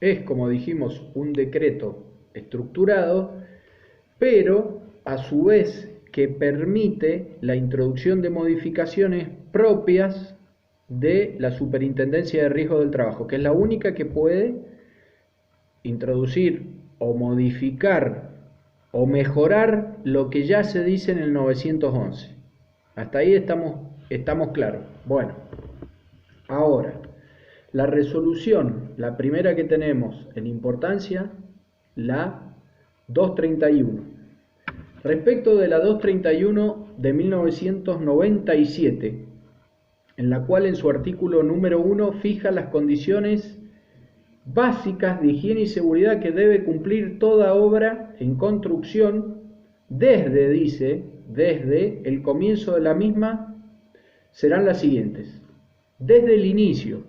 es, como dijimos, un decreto estructurado, pero a su vez que permite la introducción de modificaciones propias de la Superintendencia de Riesgo del Trabajo, que es la única que puede introducir o modificar o mejorar lo que ya se dice en el 911. Hasta ahí estamos claros. Bueno, ahora, la resolución, la primera que tenemos en importancia, la 231. Respecto de la 231 de 1997, en la cual en su artículo número 1 fija las condiciones básicas de higiene y seguridad que debe cumplir toda obra en construcción desde el comienzo de la misma, serán las siguientes. Desde el inicio,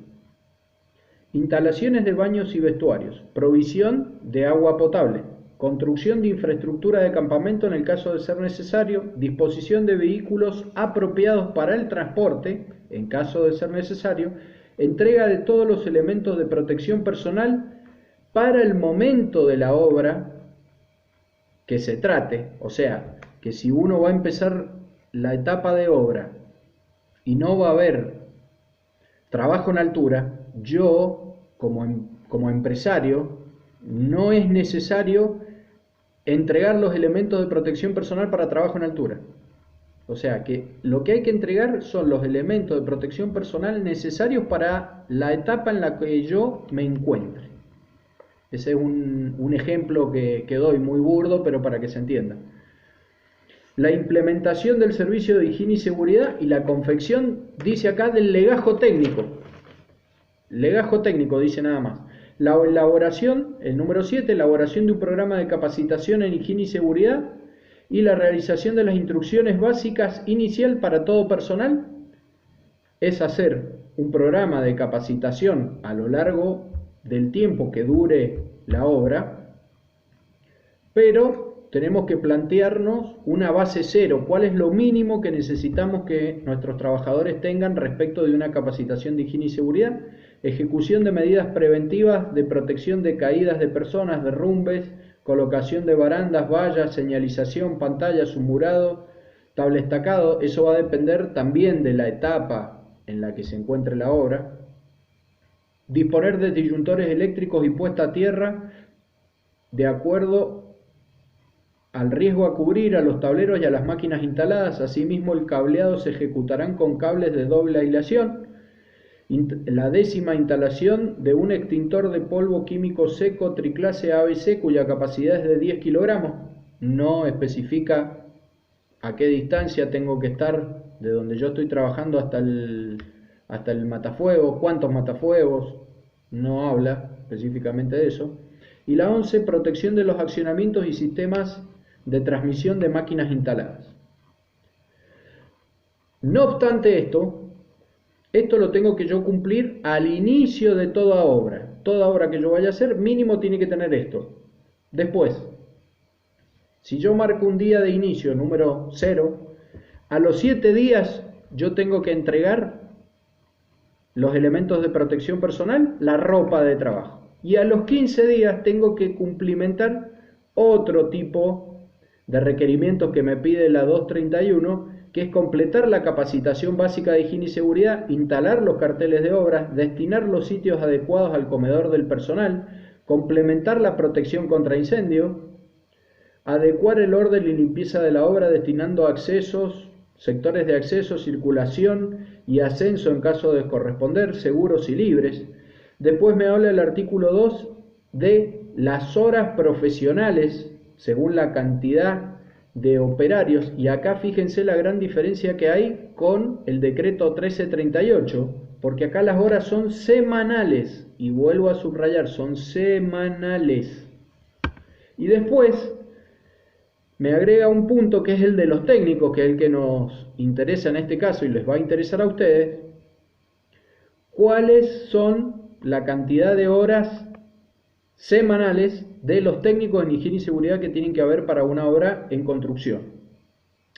instalaciones de baños y vestuarios, provisión de agua potable, construcción de infraestructura de campamento en el caso de ser necesario, disposición de vehículos apropiados para el transporte en caso de ser necesario, entrega de todos los elementos de protección personal para el momento de la obra que se trate. O sea, que si uno va a empezar la etapa de obra y no va a haber trabajo en altura, yo como empresario no es necesario entregar los elementos de protección personal para trabajo en altura. O sea que lo que hay que entregar son los elementos de protección personal necesarios para la etapa en la que yo me encuentre. Ese es un ejemplo que doy muy burdo, pero para que se entienda. La implementación del servicio de higiene y seguridad y la confección, dice acá, del legajo técnico. Legajo técnico, dice nada más. La elaboración, el número 7, elaboración de un programa de capacitación en higiene y seguridad y la realización de las instrucciones básicas inicial para todo personal. Es hacer un programa de capacitación a lo largo del tiempo que dure la obra, pero tenemos que plantearnos una base cero. ¿Cuál es lo mínimo que necesitamos que nuestros trabajadores tengan respecto de una capacitación de higiene y seguridad? Ejecución de medidas preventivas de protección de caídas de personas, derrumbes, colocación de barandas, vallas, señalización, pantallas, un murado, tablestacado. Eso va a depender también de la etapa en la que se encuentre la obra. Disponer de disyuntores eléctricos y puesta a tierra de acuerdo al riesgo a cubrir, a los tableros y a las máquinas instaladas. Asimismo, el cableado se ejecutarán con cables de doble aislación. La 10ª instalación de un extintor de polvo químico seco triclase ABC cuya capacidad es de 10 kilogramos. No especifica a qué distancia tengo que estar de donde yo estoy trabajando hasta el matafuegos, cuántos matafuegos, no habla específicamente de eso. Y la 11, protección de los accionamientos y sistemas de transmisión de máquinas instaladas. No obstante esto lo tengo que yo cumplir al inicio de toda obra. Toda obra que yo vaya a hacer, mínimo tiene que tener esto. Después, si yo marco un día de inicio, número 0, a los 7 días yo tengo que entregar los elementos de protección personal, la ropa de trabajo. Y a los 15 días tengo que cumplimentar otro tipo de requerimientos que me pide la 231, que es completar la capacitación básica de higiene y seguridad, instalar los carteles de obras, destinar los sitios adecuados al comedor del personal, complementar la protección contra incendio, adecuar el orden y limpieza de la obra destinando accesos, sectores de acceso, circulación y ascenso en caso de corresponder, seguros y libres. Después me habla el artículo 2 de las horas profesionales según la cantidad de operarios, y acá fíjense la gran diferencia que hay con el decreto 1338, porque acá las horas son semanales, y vuelvo a subrayar, son semanales. Y después me agrega un punto que es el de los técnicos, que es el que nos interesa en este caso y les va a interesar a ustedes. ¿Cuáles son la cantidad de horas semanales de los técnicos en higiene y seguridad que tienen que haber para una obra en construcción?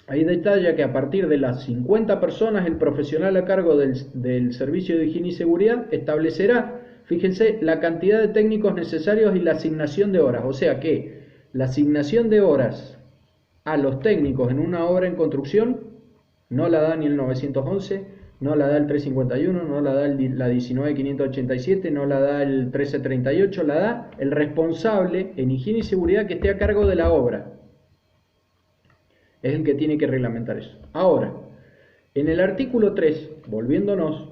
Ahí detalla que a partir de las 50 personas el profesional a cargo del servicio de higiene y seguridad establecerá Fíjense la cantidad de técnicos necesarios y la asignación de horas. O sea que la asignación de horas a los técnicos en una obra en construcción no la da ni el 911, no la da el 351, no la da la 19587, no la da el 1338, la da el responsable en higiene y seguridad que esté a cargo de la obra. Es el que tiene que reglamentar eso. Ahora, en el artículo 3, volviéndonos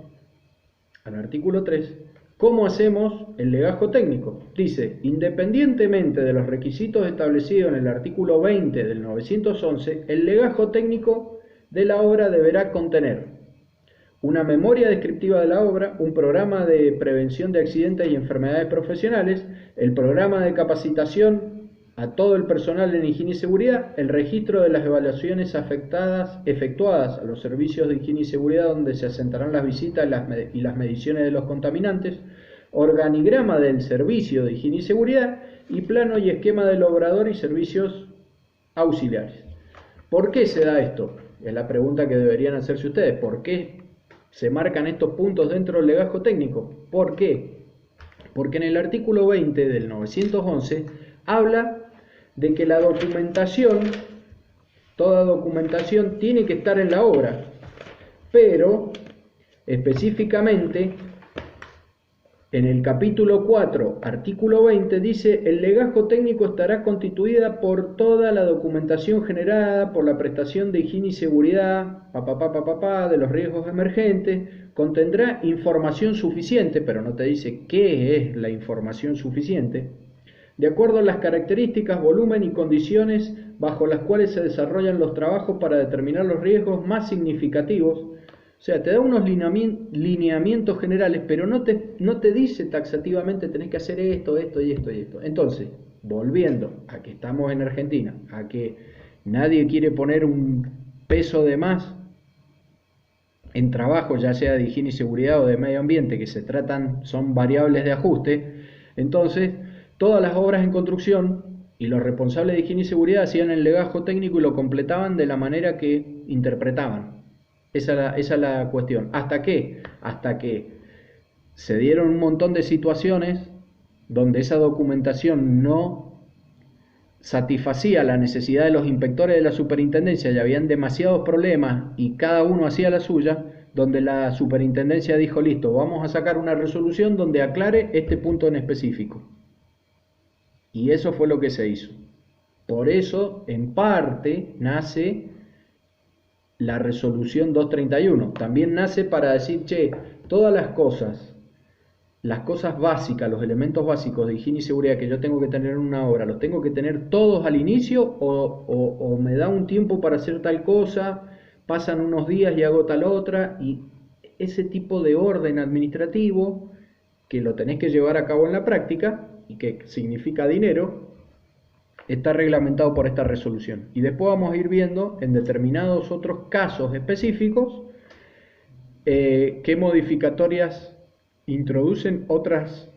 al artículo 3, ¿cómo hacemos el legajo técnico? Dice, independientemente de los requisitos establecidos en el artículo 20 del 911, el legajo técnico de la obra deberá contener una memoria descriptiva de la obra, un programa de prevención de accidentes y enfermedades profesionales, el programa de capacitación a todo el personal en higiene y seguridad, el registro de las evaluaciones efectuadas a los servicios de higiene y seguridad donde se asentarán las visitas y las mediciones de los contaminantes, organigrama del servicio de higiene y seguridad y plano y esquema del obrador y servicios auxiliares. ¿Por qué se da esto? Es la pregunta que deberían hacerse ustedes. ¿Por qué se marcan estos puntos dentro del legajo técnico? ¿Por qué? Porque en el artículo 20 del 911 habla de que la documentación, toda documentación tiene que estar en la obra, pero específicamente en el capítulo 4, artículo 20, dice: el legajo técnico estará constituida por toda la documentación generada por la prestación de higiene y seguridad, de los riesgos emergentes, contendrá información suficiente, pero no te dice qué es la información suficiente, de acuerdo a las características, volumen y condiciones bajo las cuales se desarrollan los trabajos para determinar los riesgos más significativos. O sea, te da unos lineamientos generales, pero no te dice taxativamente tenés que hacer esto, esto y esto y esto. Entonces, volviendo a que estamos en Argentina, a que nadie quiere poner un peso de más en trabajo, ya sea de higiene y seguridad o de medio ambiente, que son variables de ajuste, entonces todas las obras en construcción y los responsables de higiene y seguridad hacían el legajo técnico y lo completaban de la manera que interpretaban. Esa es la cuestión. ¿Hasta qué? Hasta que se dieron un montón de situaciones donde esa documentación no satisfacía la necesidad de los inspectores de la superintendencia y habían demasiados problemas y cada uno hacía la suya, donde la superintendencia dijo: listo, vamos a sacar una resolución donde aclare este punto en específico. Y eso fue lo que se hizo. Por eso, en parte, nace la resolución 231. También nace para decir, che, todas las cosas básicas, los elementos básicos de higiene y seguridad que yo tengo que tener en una obra, ¿los tengo que tener todos al inicio o me da un tiempo para hacer tal cosa, pasan unos días y hago tal otra? Y ese tipo de orden administrativo que lo tenés que llevar a cabo en la práctica y que significa dinero, está reglamentado por esta resolución. Y después vamos a ir viendo en determinados otros casos específicos qué modificatorias introducen otras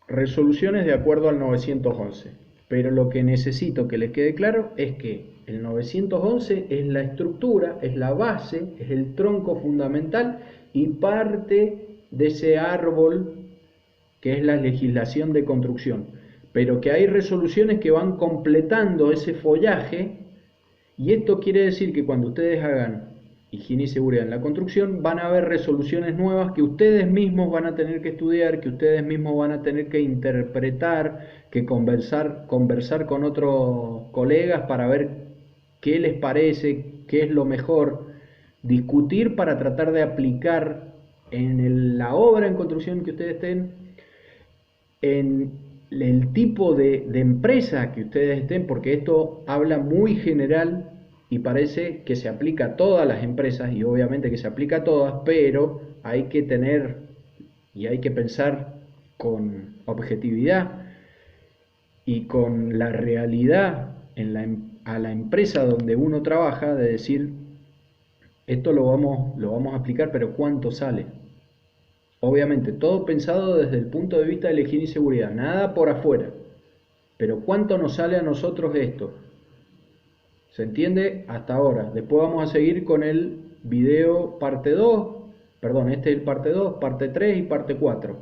resoluciones de acuerdo al 911. Pero lo que necesito que les quede claro es que el 911 es la estructura, es la base, es el tronco fundamental y parte de ese árbol que es la legislación de construcción. Pero que hay resoluciones que van completando ese follaje, y esto quiere decir que cuando ustedes hagan higiene y seguridad en la construcción, van a haber resoluciones nuevas que ustedes mismos van a tener que estudiar, que ustedes mismos van a tener que interpretar, que conversar con otros colegas para ver qué les parece, qué es lo mejor, discutir para tratar de aplicar en la obra en construcción que ustedes estén, en el tipo de empresa que ustedes estén, porque esto habla muy general y parece que se aplica a todas las empresas, y obviamente que se aplica a todas, pero hay que tener y hay que pensar con objetividad y con la realidad a la empresa donde uno trabaja, de decir, esto lo vamos a aplicar, pero ¿cuánto sale? Obviamente, todo pensado desde el punto de vista de la higiene y seguridad, nada por afuera. Pero ¿cuánto nos sale a nosotros esto? ¿Se entiende? Hasta ahora. Después vamos a seguir con el video parte 2. Perdón, este es el parte 2, parte 3 y parte 4.